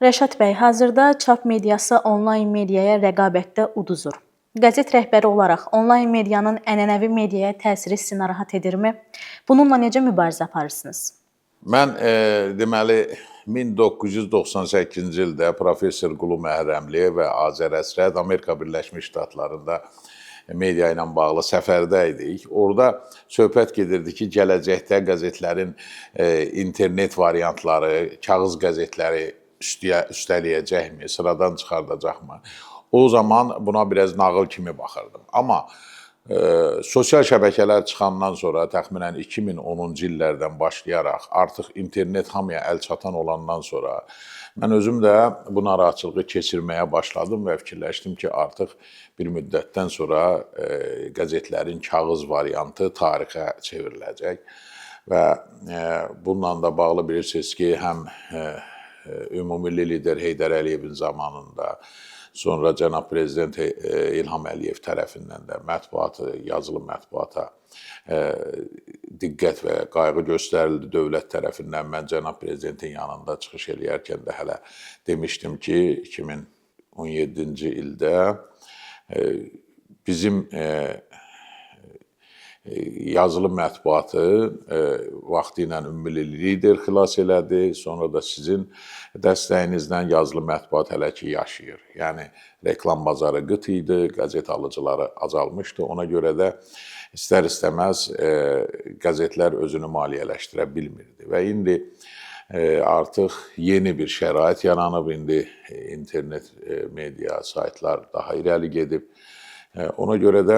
Rəşad bəy, hazırda çap mediası onlayn mediaya rəqabətdə uduzur. Qəzet rəhbəri olaraq onlayn medianın ənənəvi mediaya təsiri sizi narahat edirmi? Bununla necə mübarizə aparırsınız? Mən deməli 1998-ci ildə professor Qulu Məhrəmli və Azər Əsrəd Amerika Birləşmiş Ştatlarında media ilə bağlı səfərdə idik. Orada söhbət gedirdi ki, gələcəkdə qəzetlərin internet variantları, kağız qəzetləri üstələyəcəkmi, sıradan çıxardacaqmı? O zaman buna biraz nağıl kimi baxırdım. Amma sosial şəbəkələr çıxandan sonra təxminən 2010-cu illərdən başlayaraq artıq internet hamıya əl çatan olandan sonra mən özüm də bu narahatçılığı keçirməyə başladım və fikirləşdim ki, artıq bir müddətdən sonra qəzetlərin kağız variantı tarixə çevriləcək və bununla da bağlı bilirsiniz ki, həm ümumilli lider Heydər Əliyevin zamanında, sonra cənab prezident İlham Əliyev tərəfindən də yazılı mətbuata diqqət və qayğı göstərildi dövlət tərəfindən. Mən cənab prezidentin yanında çıxış eləyərkən də hələ demişdim ki, 2017-ci ildə bizim yazılı mətbuatı vaxtı ilə ümummilli lider xilas elədi, sonra da sizin dəstəyinizlə yazılı mətbuat hələ ki yaşayır. Yəni, reklam bazarı qıt idi, qəzet alıcıları azalmışdı. Ona görə də istər-istəməz qəzetlər özünü maliyyələşdirə bilmirdi. Və indi artıq yeni bir şərait yaranıb, indi internet media saytlar daha irəli gedib. Ona görə də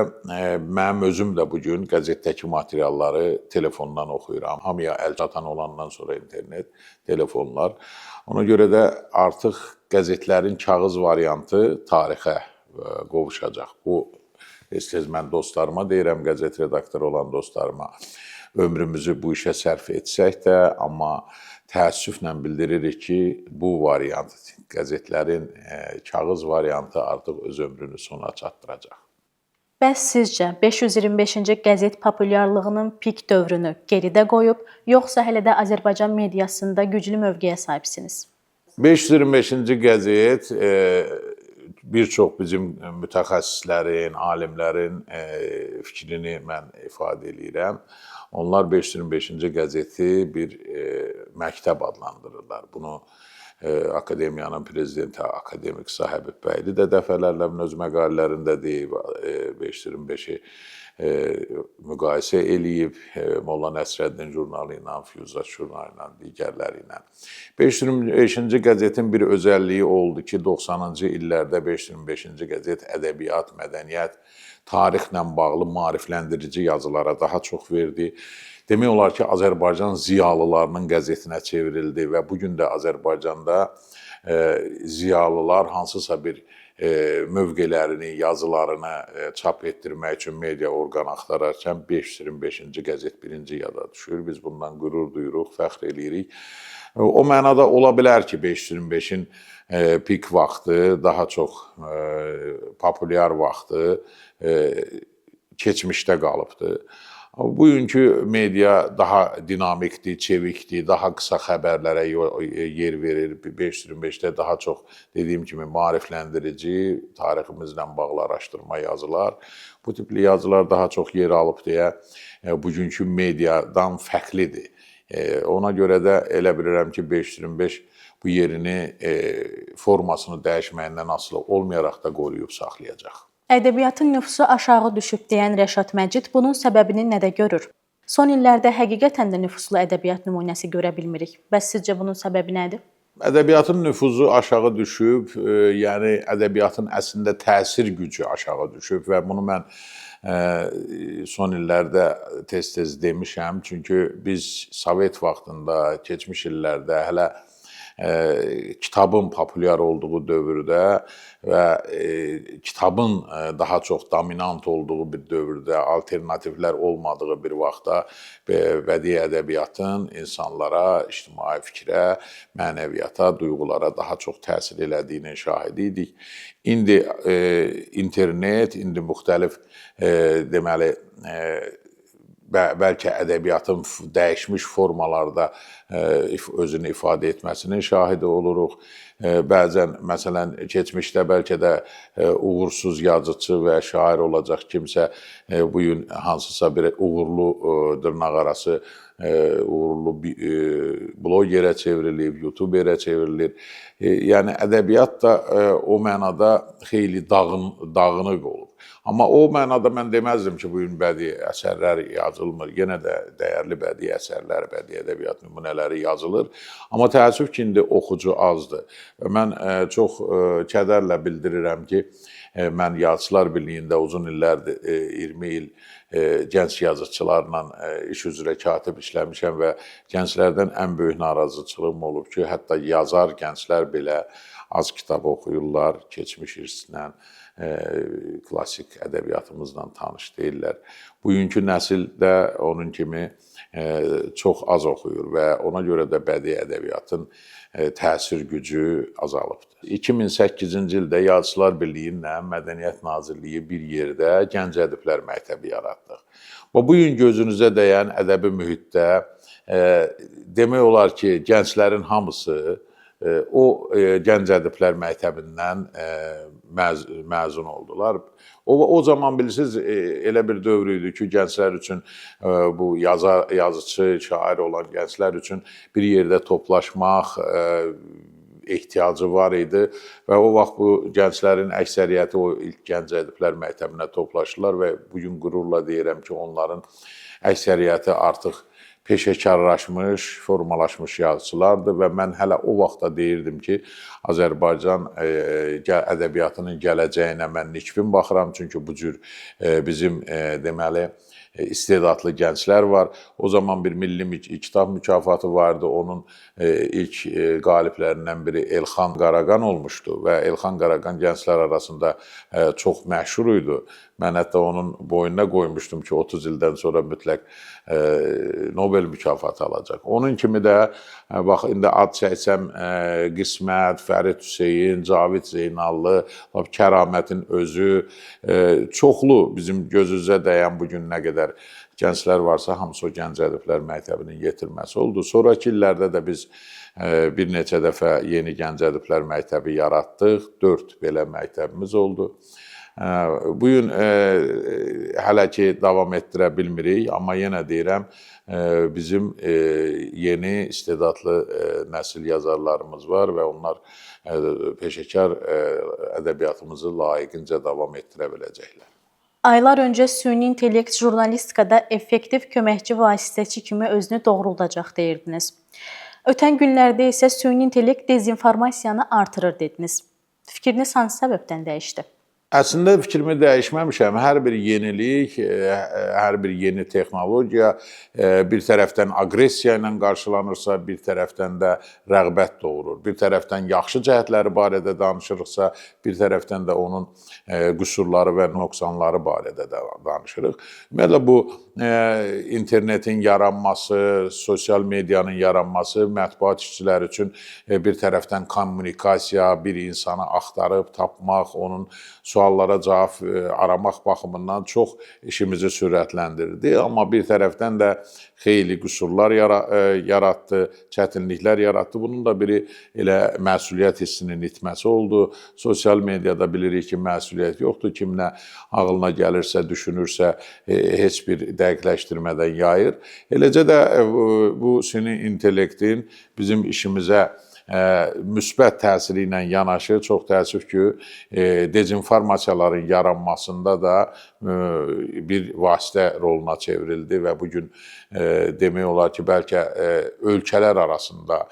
mənim özüm də bugün qəzetdəki materialları telefondan oxuyuram. Hamıya əl çatan olandan sonra internet, telefonlar. Ona görə də artıq qəzetlərin kağız variantı tarixə qovuşacaq. Bu, tez-tez mən dostlarıma deyirəm, qəzet redaktoru olan dostlarıma, ömrümüzü bu işə sərf etsək də, amma təəssüflə bildiririk ki, bu variant, qəzetlərin kağız variantı artıq öz ömrünü sona çatdıracaq. Bəs sizcə 525-ci qəzet populyarlığının pik dövrünü geridə qoyub, yoxsa hələ də Azərbaycan mediasında güclü mövqeyə sahibsiniz? 525-ci qəzet bir çox bizim mütəxəssislərin, alimlərin fikrini mən ifadə edirəm. Onlar 525-ci qəzeti bir məktəb adlandırırlar. Bunu Akademiyanın prezidenti akademik Sahibov bəyli də dəfələrlə öz məqalələrində deyib, 525-i müqayisə eləyib, Molla Nəsrəddin jurnalı ilə, Füyuzat jurnalı ilə, digərləri ilə. 525-ci qəzetin bir özəlliyi oldu ki, 90-cı illərdə 525-ci qəzet ədəbiyyat, mədəniyyət, tarixlə bağlı maarifləndirici yazılara daha çox verdi. Demək olar ki, Azərbaycan ziyalılarının qəzetinə çevrildi və bugün də Azərbaycanda ziyalılar hansısa bir mövqelərini, yazılarını çap etdirmək üçün media orqan axtararkən 525-ci qəzet birinci yada düşür. Biz bundan qürur duyuruq, fəxr eləyirik. O mənada ola bilər ki, 525-in pik vaxtı, daha çox populyar vaxtı keçmişdə qalıbdır. Bugünkü media daha dinamikdir, çevikdir, daha qısa xəbərlərə yer verir. 525-də daha çox, dediyim kimi, maarifləndirici, tariximizlə bağlı araşdırma yazılar. Bu tipli yazılar daha çox yer alıb deyə bugünkü mediadan fərqlidir. Ona görə də elə bilirəm ki, 525 bu yerini, formasını dəyişməyindən asılı olmayaraq da qoruyub saxlayacaq. Ədəbiyyatın nüfusu aşağı düşüb deyən Rəşad Məcid bunun səbəbini nədə görür? Son illərdə həqiqətən də nüfuslu ədəbiyyat nümunəsi görə bilmirik. Bəs sizcə bunun səbəbi nədir? Ədəbiyyatın nüfuzu aşağı düşüb, yəni ədəbiyyatın əslində təsir gücü aşağı düşüb və bunu mən son illərdə tez-tez demişəm. Çünki biz Sovet vaxtında, keçmiş illərdə hələ kitabın populyar olduğu dövrdə və kitabın daha çox dominant olduğu bir dövrdə, alternativlər olmadığı bir vaxtda bədii ədəbiyyatın insanlara, ictimai fikrə, mənəviyyata, duyğulara daha çox təsir elədiyinin şahidi idik. İndi internet, indi müxtəlif deməli bəlkə ədəbiyyatın dəyişmiş formalarda özünü ifadə etməsinin şahidi oluruq. Bəzən, məsələn, keçmişdə bəlkə də uğursuz yazıçı və şair olacaq kimsə bu gün hansısa bir uğurlu dırnaqarası uğurlu blogerə çevrilib, youtuberə çevrilir. Yəni ədəbiyyat da o mənada xeyli dağınıq olur. Amma o mənada mən deməzdim ki, bu gün bədii əsərlər yazılmır. Yenə də dəyərli bədii əsərlər, bədii ədəbiyyat nümunələri yazılır. Amma təəssüf ki, indi oxucu azdır. Və mən çox kədərlə bildirirəm ki, mən Yazıçılar Birliyində uzun illərdir, 20 il gənc yazıçılarla iş üzrə katib işləmişəm və gənclərdən ən böyük narazıçılığım olub ki, hətta yazar gənclər belə az kitab oxuyurlar, keçmiş irsindən, klassik ədəbiyyatımızla tanış deyirlər. Bugünkü nəsil də onun kimi çox az oxuyur və ona görə də bədii ədəbiyyatın təsir gücü azalıbdır. 2008-ci ildə Yazıçılar Birliyilə Mədəniyyət Nazirliyi bir yerdə Gənc Ədiblər Məktəbi yaratdıq. Və bu gün gözünüzə dəyən ədəbi mühitdə demək olar ki, gənclərin hamısı o Gənc Ədiblər Məktəbindən məzun oldular. O zaman bilirsiniz, elə bir dövr idi ki, gənclər üçün, bu yazıçı, şair olan gənclər üçün bir yerdə toplaşmaq ehtiyacı var idi və o vaxt bu gənclərin əksəriyyəti o ilk Gənc Ədiblər Məktəbinə toplaşdılar və bugün qürurla deyirəm ki, onların əksəriyyəti artıq peşəkarlaşmış, formalaşmış yazıçılardır və mən hələ o vaxtda deyirdim ki, Azərbaycan ədəbiyyatının gələcəyinə mən nikbin baxıram, çünki bu cür bizim deməli istedadlı gənclər var. O zaman bir milli kitab mükafatı vardı. Onun ilk qaliblərindən biri Elxan Qaraqan olmuşdu və Elxan Qaraqan gənclər arasında çox məşhur idi. Mən hətta onun boynuna qoymuşdum ki, 30 ildən sonra mütləq Nobel mükafatı alacaq. Onun kimi də, bax, indi ad çəksəm, Qismət, Fərid Hüseyin, Cavid Zeynallı, Kəramətin özü, çoxlu bizim gözümüzə dəyən bugün nə qədər gənclər varsa, hamısı o Gənc Ədiblər Məktəbinin yetirməsi oldu. Sonraki illərdə də biz bir neçə dəfə yeni Gənc Ədiblər Məktəbi yaratdıq, 4 belə məktəbimiz oldu. Bu gün hələ ki davam etdirə bilmirik, amma yenə deyirəm, bizim yeni istedadlı nəsil yazarlarımız var və onlar peşəkar ədəbiyyatımızı layiqincə davam etdirə biləcəklər. Aylar öncə süni intellekt jurnalistikada effektiv köməkçi vasitəçi kimi özünü doğruldacaq deyirdiniz. Ötən günlərdə isə süni intellekt dezinformasiyanı artırır dediniz. Fikriniz hansı səbəbdən dəyişdi? Əslində fikrimi dəyişməmişəm. Hər bir yenilik, hər bir yeni texnologiya bir tərəfdən aqressiya ilə qarşılanırsa, bir tərəfdən də rəğbət doğurur. Bir tərəfdən yaxşı cəhətləri barədə danışırıqsa, bir tərəfdən də onun qüsurları və nöqsanları barədə də danışırıq. Ümumiyyətlə bu internetin yaranması, sosial medianın yaranması mətbuat işçiləri üçün bir tərəfdən kommunikasiya, bir insanı axtarıb tapmaq, onun suallara cavab aramaq baxımından çox işimizi sürətləndirdi. Amma bir tərəfdən də xeyli qüsurlar yaratdı, çətinliklər yaratdı. Bunun da biri elə məsuliyyət hissinin itməsi oldu. Sosial mediada bilirik ki, məsuliyyət yoxdur. Kim nə ağılına gəlirsə, düşünürsə, heç bir dəqiqləşdirmədən yayır. Eləcə də bu süni intellektin bizim işimizə müsbət təsiri ilə yanaşı, çox təəssüf ki, dezinformasiyaların yaranmasında da bir vasitə roluna çevrildi və bugün demək olar ki, bəlkə ölkələr arasında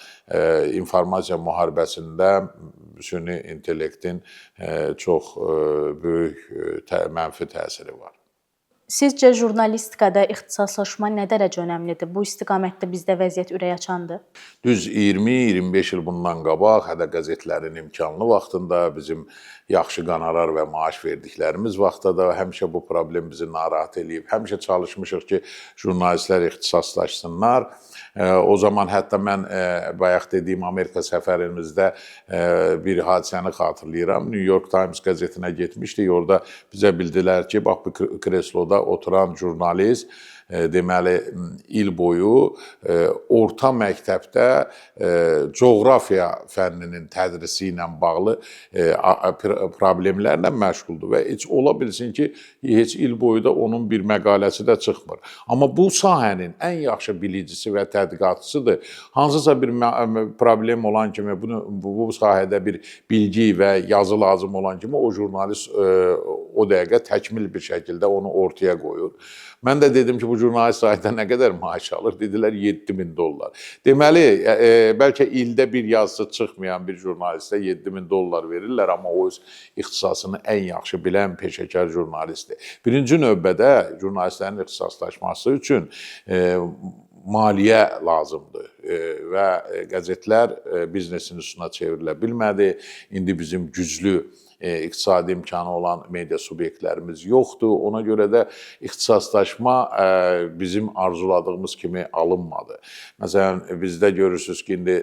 informasiya müharibəsində süni intellektin çox böyük mənfi təsiri var. Sizcə jurnalistikada ixtisaslaşma nə dərəcə önəmlidir? Bu istiqamətdə bizdə vəziyyət ürək açandır? Düz 20-25 il bundan qabaq, hələ qəzetlərin imkanlı vaxtında, bizim yaxşı qonorar və maaş verdiklərimiz vaxtda da həmişə bu problem bizi narahat edib. Həmişə çalışmışıq ki, jurnalistlər ixtisaslaşsınlar. O zaman hətta mən bayaq dediyim Amerika səfərimizdə bir hadisəni xatırlayıram. New York Times qəzetinə getmişdik. Orada bizə bildilər ki, bax bu kresloda oturan jurnalist deməli il boyu orta məktəbdə coğrafiya fənninin tədrisi ilə bağlı problemlərlə məşğuldur və heç ola bilsin ki, heç il boyu da onun bir məqaləsi də çıxmır. Amma bu sahənin ən yaxşı bilicisi və tədqiqatçısıdır. Hansısa bir problem olan kimi, bu sahədə bir bilgi və yazı lazım olan kimi o jurnalist o dəqiqə təkmil bir şəkildə onu ortaya qoyur. Mən də dedim ki, bu jurnalist sayədə nə qədər maaş alır? Dedilər $7.000. Deməli, bəlkə ildə bir yazısı çıxmayan bir jurnalistə $7.000 verirlər, amma o öz ixtisasını ən yaxşı bilən peşəkar jurnalistdir. Birinci növbədə jurnalistlərin ixtisaslaşması üçün maliyyə lazımdır və qəzetlər biznesin üstünə çevrilə bilmədi. İndi bizim güclü iqtisadi imkanı olan media subyektlərimiz yoxdur. Ona görə də ixtisaslaşma bizim arzuladığımız kimi alınmadı. Məsələn, bizdə görürsünüz ki, indi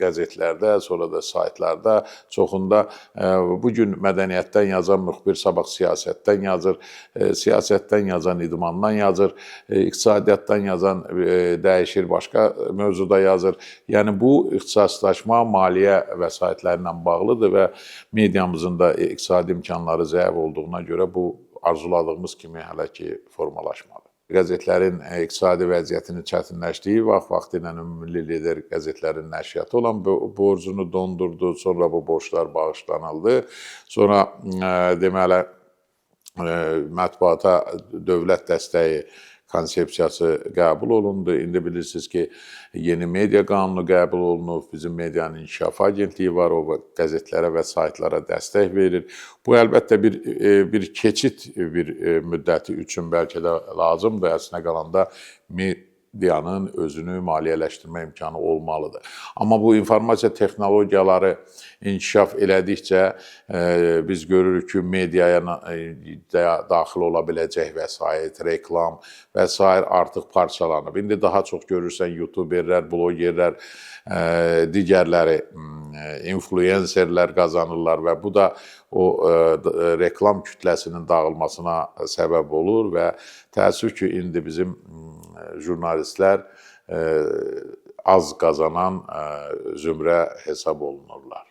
qəzetlərdə, sonra da saytlarda çoxunda bugün mədəniyyətdən yazan müxbir sabah siyasətdən yazır, siyasətdən yazan idmandan yazır, iqtisadiyyatdan yazan dəyişir, başqa mövzuda yazır. Yəni, bu ixtisaslaşma maliyyə vəsaitlərlə bağlıdır və mediamızın da iqtisadi imkanları zəif olduğuna görə bu arzuladığımız kimi hələ ki formalaşmadı. Qəzetlərin iqtisadi vəziyyətinin çətinləşdiyi vaxt ilə Ümumilli Lider qəzetlərin nəşriyyatı olan borcunu dondurdu, sonra bu borclar bağışlanıldı. Sonra deməli mətbuata dövlət dəstəyi konsepsiyası qəbul olundu. İndi bilirsiniz ki, yeni media qanunu qəbul olunub, bizim medianın inkişaf agentliyi var, o qəzetlərə və saytlara dəstək verir. Bu əlbəttə bir keçid bir müddəti üçün bəlkə də lazımdır. Əslinə qalanda medianın özünü maliyyələşdirmə imkanı olmalıdır. Amma bu informasiya texnologiyaları inkişaf elədikcə biz görürük ki, mediaya daxil ola biləcək vəsait, reklam və s. artıq parçalanıb. İndi daha çox görürsən YouTuberlər, blogerlər, digərləri, influencerlər qazanırlar və bu da o reklam kütləsinin dağılmasına səbəb olur və təəssüf ki, indi bizim jurnalistlər az qazanan zümrə hesab olunurlar.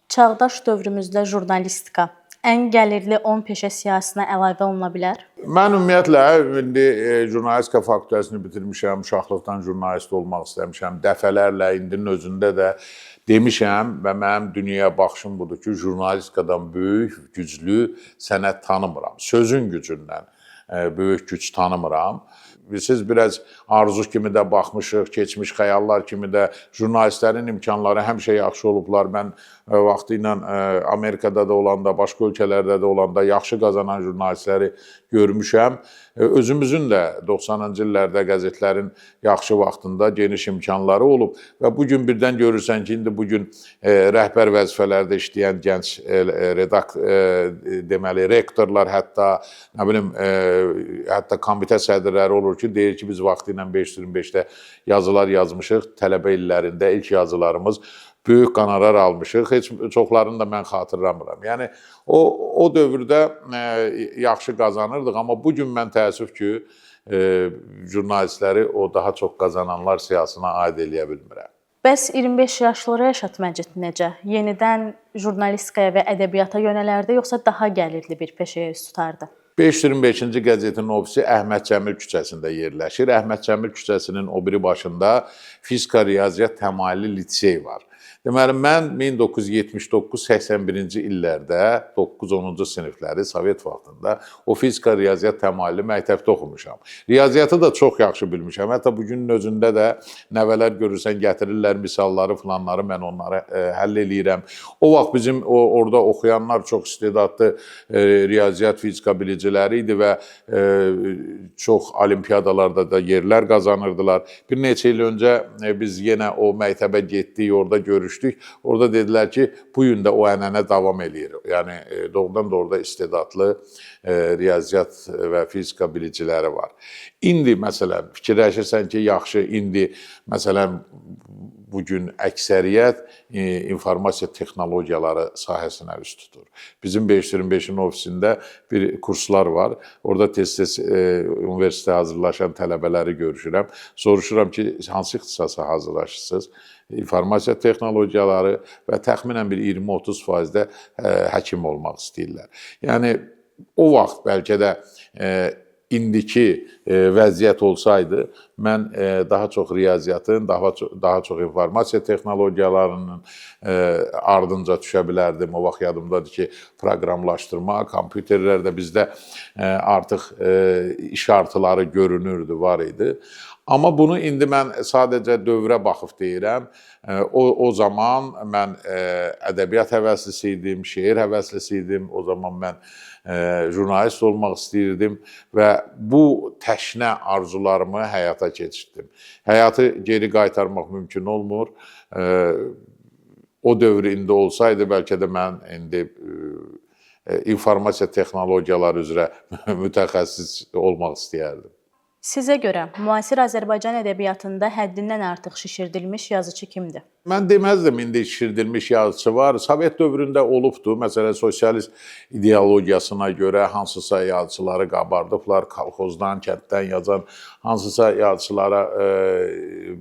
Çağdaş dövrümüzdə jurnalistika ən gəlirli 10 peşə siyahısına əlavə oluna bilər? Mən ümumiyyətlə indi jurnalistika fakültəsini bitirmişəm, uşaqlıqdan jurnalist olmaq istəmişəm. Dəfələrlə indinin özündə də demişəm və mənim dünyaya baxışım budur ki, jurnalistikadan böyük, güclü sənət tanımıram. Sözün gücündən böyük güc tanımıram. Siz biraz arzu kimi də baxmışıq, keçmiş xəyallar kimi də jurnalistlərin imkanları həmişə yaxşı olublar. Mən vaxtı ilə Amerikada da olanda, başqa ölkələrdə də olanda yaxşı qazanan jurnalistləri görmüşəm. Özümüzün də 90-cı illərdə qəzetlərin yaxşı vaxtında geniş imkanları olub və bugün birdən görürsən ki, indi bugün rəhbər vəzifələrdə işləyən gənc deməli rektorlar, hətta komitə sədrləri olur ki, deyir ki, biz vaxtı ilə 525-də yazılar yazmışıq, tələbə illərində ilk yazılarımız böyük qonorar almışıq. Heç çoxlarını da mən xatırlamıram. Yəni o dövrdə yaxşı qazanırdıq, amma bu gün mən təəssüf ki, jurnalistləri o daha çox qazananlar siyahısına aid eləyə bilmirəm. Bəs 25 yaşlı Rəşad Məcid necə? Yenidən jurnalistikaya və ədəbiyyata yönələrdi, yoxsa daha gəlirli bir peşəyə üst tutardı? 525-ci qəzetin ofisi Əhməd Cəmil küçəsində yerləşir. Əhməd Cəmil küçəsinin o biri başında Fizika Riyaziyyat Təmayüllü Lisey var. Deməli, mən 1979-81-ci illərdə 9-10-cu sinifləri Sovet vaxtında o Fizika Riyaziyyat Təmayüllü məktəbdə oxumuşam. Riyaziyyatı da çox yaxşı bilmişəm. Hətta bugünün özündə də nəvələr görürsən, gətirirlər misalları filanları, mən onları həll eləyirəm. O vaxt bizim orada oxuyanlar çox istedadlı riyaziyyat, fizika biliciləri idi və çox olimpiyadalarda da yerlər qazanırdılar. Bir neçə il öncə biz yenə o məktəbə getdik, orada görüşdük. Orada dedilər ki, bu gün də o ənənə davam eləyir. Yəni, doğrudan-doğruda istedadlı riyaziyyat və fizika biliciləri var. İndi, məsələn, fikirləşirsən ki, yaxşı, indi, məsələn, bu gün əksəriyyət informasiya texnologiyaları sahəsinə üst tutur. Bizim 525-in ofisində bir kurslar var. Orada tez-tez universitetə hazırlaşan tələbələri görüşürəm. Soruşuram ki, hansı ixtisasa hazırlaşırsınız? İnformasiya texnologiyaları və təxminən bir 20-30% həkim olmaq istəyirlər. Yəni, o vaxt bəlkə də indiki vəziyyət olsaydı, mən daha çox riyaziyyatın, daha çox informasiya texnologiyalarının ardınca düşə bilərdim. O vaxt yadımdadır ki, proqramlaşdırma, kompüterlərdə bizdə artıq iş artıları görünürdü, var idi. Amma bunu indi mən sadəcə dövrə baxıb deyirəm. O zaman mən ədəbiyyat həvəslisi idim, şeir həvəslisi idim. O zaman mən jurnalist olmaq istəyirdim və bu təşnə arzularımı həyata keçirdim. Həyatı geri qaytarmaq mümkün olmur. O dövr indi olsaydı, bəlkə də mən indi informasiya texnologiyaları üzrə mütəxəssis olmaq istəyərdim. Sizə görə müasir Azərbaycan ədəbiyyatında həddindən artıq şişirdilmiş yazıçı kimdir? Mən deməzdim, indi şişirdilmiş yazıçı var. Sovet dövründə olubdu. Məsələn, sosialist ideologiyasına görə hansısa yazıçıları qabardıblar, kolxozdan, kənddən yazan hansısa yazıçılara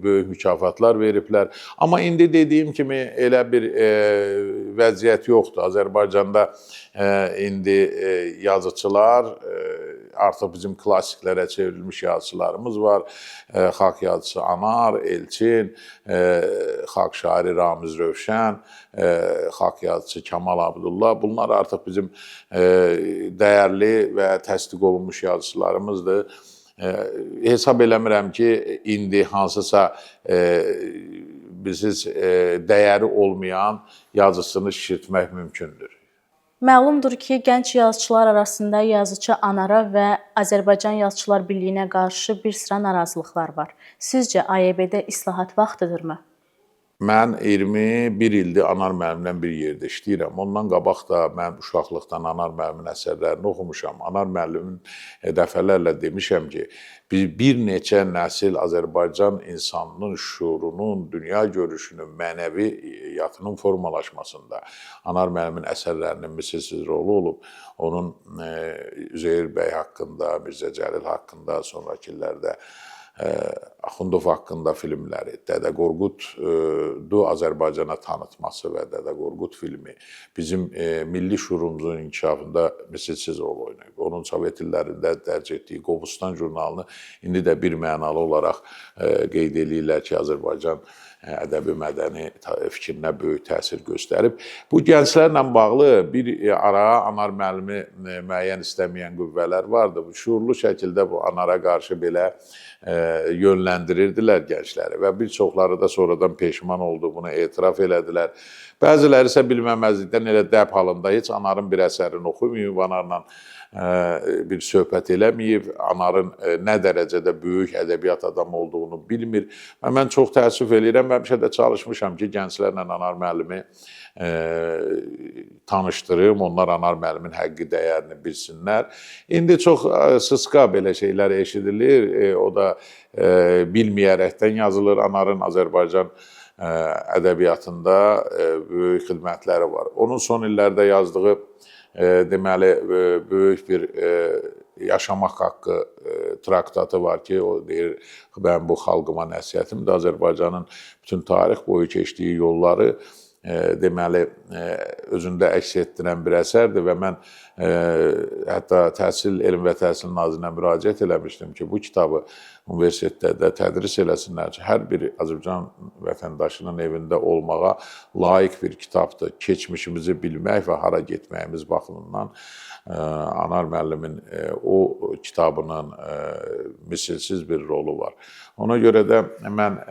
böyük mükafatlar veriblər. Amma indi dediyim kimi elə bir vəziyyət yoxdur. Azərbaycanda indi yazıçılar artıq bizim klassiklərə çevrilmiş yazıçılarımız var. Xalq yazıçısı Anar, Elçin, xalq şairi Ramiz Rövşən, xalq yazıçısı Kamal Abdullah. Bunlar artıq bizim dəyərli və təsdiq olunmuş yazıçılarımızdır. Hesab eləmirəm ki, indi hansısa bilirsiniz, dəyəri olmayan yazısını şişirtmək mümkündür. Məlumdur ki, gənc yazıçılar arasında yazıçı Anara və Azərbaycan Yazıçılar Birliyinə qarşı bir sıra narazılıqlar var. Sizcə AYB-də islahat vaxtıdırmı? Mən 21 ildir Anar müəllimlə bir yerdə işləyirəm. Ondan qabaq da mən uşaqlıqdan Anar müəllimin əsərlərini oxumuşam. Anar müəllimin dəfələrlə demişəm ki, bir neçə nəsil Azərbaycan insanının şuurunun, dünya görüşünün, mənəviyyatının formalaşmasında Anar müəllimin əsərlərinin misilsiz rolu olub. Onun Üzeyir bəy haqqında, Mirzə Cəlil haqqında, sonrakı illərdə Axundov haqqında filmləri, Dədə Qorqudu Azərbaycana tanıtması və Dədə Qorqud filmi bizim milli şuurumuzun inkişafında misilsiz rol oynayıb. Onun Sovet illərində dərc etdiyi Qobustan jurnalını indi də bir mənalı olaraq qeyd edirlər ki, Azərbaycan ədəbi mədəni fikrinə böyük təsir göstərib. Bu gənclərlə bağlı bir ara Anar müəllimi müəyyən istəməyən qüvvələr vardı. Şuurlu şəkildə bu Anara qarşı belə yönləndirirdilər gəncləri və bir çoxları da sonradan peşman oldu, bunu etiraf elədilər. Bəziləri isə bilməməzlikdən elə dəb halında heç Anarın bir əsərini oxumayıb, Anarla bir söhbət eləməyib, Anarın nə dərəcədə böyük ədəbiyyat adamı olduğunu bilmir. Və mən çox təəssüf eləyirəm, həmişə də çalışmışam ki, gənclərlə Anar müəllimi tanışdırım, onlar Anar müəllimin həqqi dəyərini bilsinlər. İndi çox sısqa belə şeylər eşidilir, o da bilməyərəkdən yazılır. Anarın Azərbaycan ədəbiyyatında böyük xidmətləri var. Onun son illərdə yazdığı deməli, böyük bir yaşamaq haqqı traktatı var ki, o deyir, mən bu xalqıma nəsihətimdir, Azərbaycanın bütün tarix boyu keçdiyi yolları deməli, özündə əks etdirən bir əsərdir və mən hətta Elm və Təhsil Nazirinə müraciət eləmişdim ki, bu kitabı universitetdə tədris eləsinlər ki, hər bir Azərbaycan vətəndaşının evində olmağa layiq bir kitabdır. Keçmişimizi bilmək və hara getməyimiz baxımından Anar müəllimin o kitabının misilsiz bir rolu var. Ona görə də mən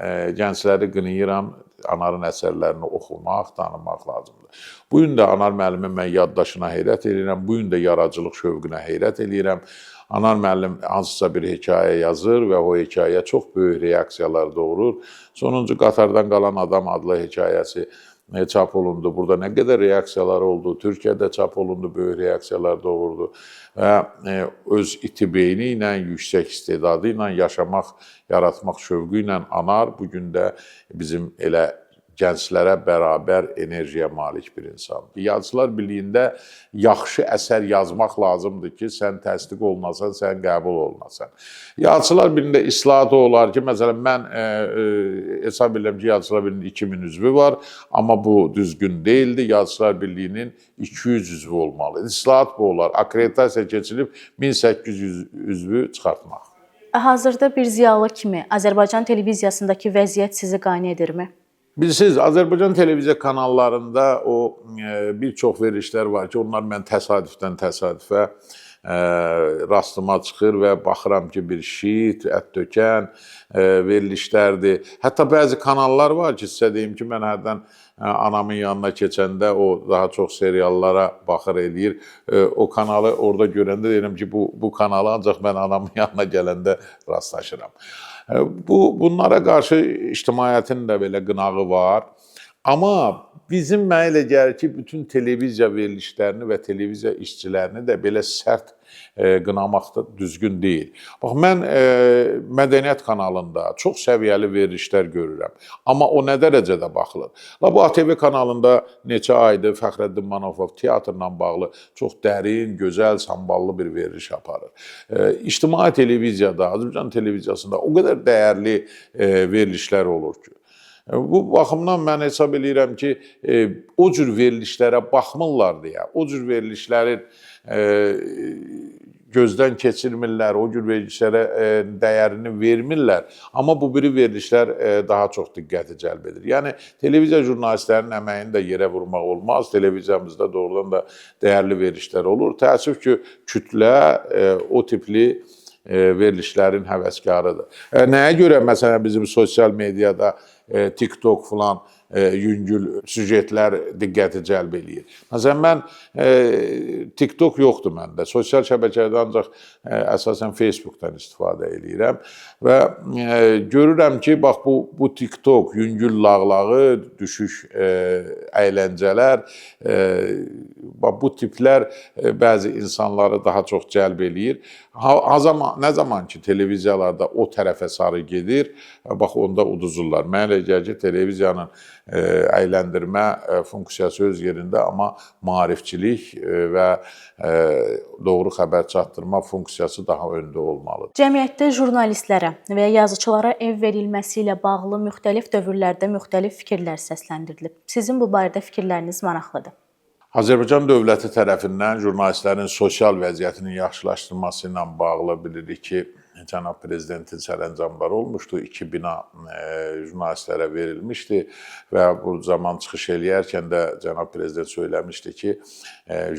gəncləri qınayıram, Anarın əsərlərini oxumaq, tanımaq lazımdır. Bu gün də Anar müəllimin mən yaddaşına heyrət edirəm, bu gün də yaradıcılıq şövqünə heyrət edirəm. Anar müəllim hansısa bir hekayə yazır və o hekayə çox böyük reaksiyalar doğurur. Sonuncu Qatardan qalan adam adlı hekayəsi çap olundu. Burada nə qədər reaksiyalar oldu. Türkiyədə çap olundu, böyük reaksiyalar doğurdu. Və öz iti beyni ilə, yüksək istedadı ilə yaşamaq, yaratmaq şövqü ilə anar. Bugün də bizim elə gənclərə bərabər enerjiyə malik bir insandır. Yazıçılar Birliyində yaxşı əsər yazmaq lazımdır ki, sən təsdiq olunasan, sən qəbul olunasan. Yazıçılar Birliyində islahat olar ki, məsələn, mən hesab edirəm ki, Yazıçılar Birliyinin 2000 üzvü var, amma bu düzgün deyildi. Yazıçılar Birliyinin 200 üzvü olmalı. İslahat bu olar. Akreditasiya keçilib 1800 üzvü çıxartmaq. Hazırda bir ziyalı kimi Azərbaycan televiziyasındakı vəziyyət sizi qane edirmi? Bilirsiniz, Azərbaycan televiziya kanallarında o bir çox verilişlər var ki, onlar mən təsadüfdən təsadüfə rastıma çıxır və baxıram ki, bir şit, ət-tökən verilişlərdir. Hətta bəzi kanallar var ki, sizə deyim ki, mən hərdən anamın yanına keçəndə o daha çox seriallara baxır eləyir. O kanalı orada görəndə deyirəm ki, bu kanalı ancaq mən anamın yanına gələndə rastlaşıram. Bunlara qarşı ictimaiyyətin də belə qınağı var. Amma bizim mənə elə gəlir ki, bütün televiziya verilişlərini və televiziya işçilərini də belə sərt qınamaq da düzgün deyil. Bax, mən Mədəniyyət kanalında çox səviyyəli verilişlər görürəm. Amma o nə dərəcədə baxılır? Bu ATV kanalında neçə aydır Fəxrəddin Manafov teatrla bağlı çox dərin, gözəl, samballı bir veriliş aparır. İctimai televiziyada, Azərbaycan televiziyasında o qədər dəyərli verilişlər olur ki. Bu baxımdan mən hesab edirəm ki, o cür verilişlərə baxmırlar deyə, o cür verilişlərin gözdən keçirmirlər, o cür verilişlərə dəyərini vermirlər. Amma bu biri verilişlər daha çox diqqəti cəlb edir. Yəni, televiziya jurnalistlərinin əməyini də yerə vurmaq olmaz. Televiziyamızda doğrudan da dəyərli verilişlər olur. Təəssüf ki, kütlə o tipli verilişlərin həvəskarıdır. Nəyə görə, məsələn, bizim sosial mediada TikTok falan yüngül süjetlər diqqəti cəlb eləyir. Məsələn, mən TikTok yoxdur məndə. Sosial şəbəkədə ancaq əsasən Facebookdan istifadə eləyirəm və görürəm ki, bax bu TikTok, yüngül lağlağı, düşük əyləncələr, bu tiplər bəzi insanları daha çox cəlb eləyir. Nə zaman ki, televiziyalarda o tərəfə sarı gedir, bax, onda uduzurlar. Mənə elə gəlir ki, televiziyanın əyləndirmə funksiyası öz yerində, amma maarifçilik və doğru xəbər çatdırma funksiyası daha öndə olmalıdır. Cəmiyyətdə jurnalistlərə və yazıçılara ev verilməsi ilə bağlı müxtəlif dövrlərdə müxtəlif fikirlər səsləndirilib. Sizin bu barədə fikirləriniz maraqlıdır. Azərbaycan dövləti tərəfindən jurnalistlərin sosial vəziyyətinin yaxşılaşdırılması ilə bağlı bilirik ki, Cənab Prezidentin sərəncamları olmuşdu. 2 bina jurnalistlərə verilmişdi və bu zaman çıxış eləyərkən də Cənab Prezident söyləmişdi ki,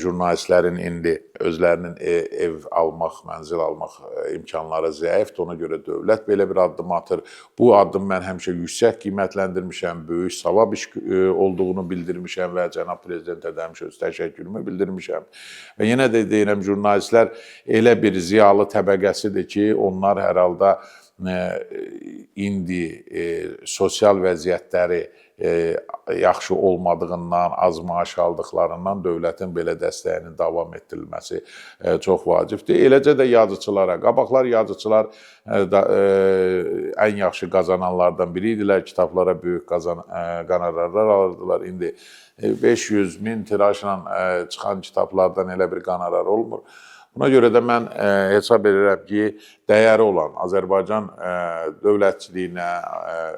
jurnalistlərin indi özlərinin ev almaq, mənzil almaq imkanları zəifdir. Ona görə dövlət belə bir addım atır. Bu addım mən həmişə yüksək qiymətləndirmişəm, böyük savab iş olduğunu bildirmişəm və Cənab Prezidentə də həmişə öz təşəkkürümü bildirmişəm. Və yenə də deyirəm, jurnalistlər elə bir ziyalı təbəqəsidir ki, onlar hər halda indi sosial vəziyyətləri yaxşı olmadığından, az maaş aldıqlarından dövlətin belə dəstəyinin davam etdirilməsi çox vacibdir. Eləcə də yazıçılara, qabaqlar yazıçılar ən yaxşı qazananlardan biri idilər, kitablara böyük qonorarlar alırdılar. İndi 500.000 tirajla çıxan kitablardan elə bir qonorar olmur. Buna görə də mən hesab edirəm ki, dəyəri olan Azərbaycan dövlətçiliyinə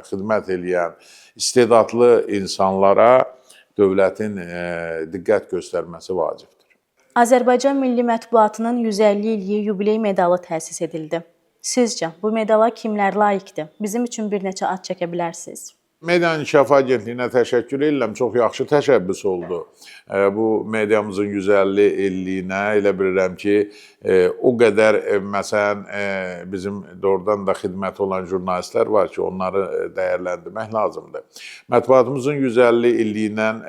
xidmət edən istedadlı insanlara dövlətin diqqət göstərməsi vacibdir. Azərbaycan Milli Mətbuatının 150 illiyi yubiley medalı təsis edildi. Sizcə, bu medala kimlər layiqdir? Bizim üçün bir neçə ad çəkə bilərsiniz? Media İnkişafı Agentliyinə təşəkkür edirəm. Çox yaxşı təşəbbüs oldu. Bu mediamızın 150 illiyinə elə bilirəm ki, o qədər məsələn bizim doğrudan da xidməti olan jurnalistlər var ki, onları dəyərləndirmək lazımdır. Mətbuatımızın 150 illiyindən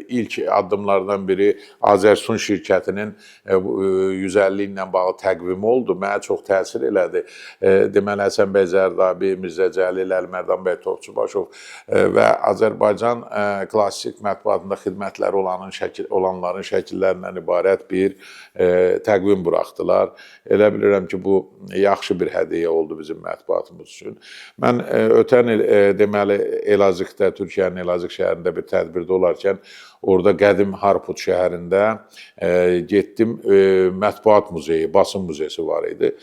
ilk addımlardan biri Azərsun şirkətinin 150 ilə bağlı təqvimi oldu. Mənə çox təsir elədi. Deməli, Həsən bəy Zərdabi, Mirzə Cəlil, Əlimərdan bəy Topçubaşov və Azərbaycan klassik mətbuatında xidmətləri olanların şəkillərindən ibarət bir təqvim buraxdılar. Elə bilirəm ki, bu yaxşı bir hədiyyə oldu bizim mətbuatımız üçün. Mən ötən il deməli Elazığda, Türkiyənin Elazığ şəhərində bir tədbirdə olarkən orada qədim Harput şəhərində getdim, mətbuat muzeyi, basın muzeysi var idi.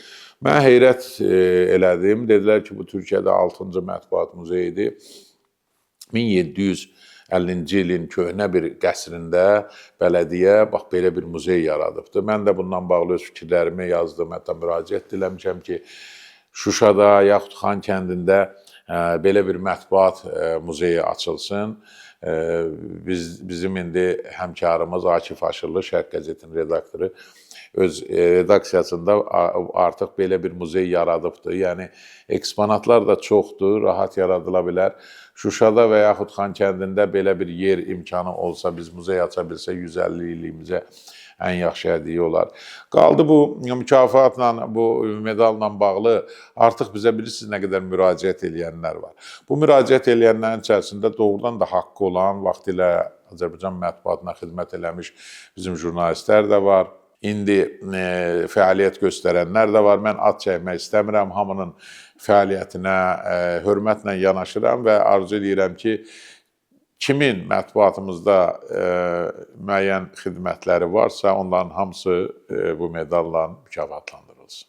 Mən heyrət elədim. Dedilər ki, bu Türkiyədə 6-cı mətbuat muzeyidir. 1750-ci ilin köhnə bir qəsrində bələdiyyə bax belə bir muzey yaradıbdır. Mən də bundan bağlı öz fikirlərimi yazdım, hətta müraciət diləmişəm ki, Şuşada yaxud Xankəndində belə bir mətbuat muzeyi açılsın. Bizim indi həmkarımız Akif Aşırlı, Şərq qəzetinin redaktoru, öz redaksiyasında artıq belə bir muzey yaradıbdır. Yəni, eksponatlar da çoxdur, rahat yaradıla bilər. Şuşada və yaxud Xankəndində belə bir yer imkanı olsa, biz muzey aça bilsə 150 illiyimizə ən yaxşı hədiyyə olar. Qaldı bu mükafatla, bu medalla bağlı artıq bizə bilirsiniz nə qədər müraciət edənlər var. Bu müraciət edənlərin içərisində doğrudan da haqqı olan, vaxtilə Azərbaycan mətbuatına xidmət eləmiş bizim jurnalistlər də var. İndi fəaliyyət göstərənlər də var. Mən ad çəkmək istəmirəm. Hamının fəaliyyətinə hörmətlə yanaşıram və arzu edirəm ki, kimin mətbuatımızda müəyyən xidmətləri varsa, onların hamısı bu medalla mükafatlandırılsın.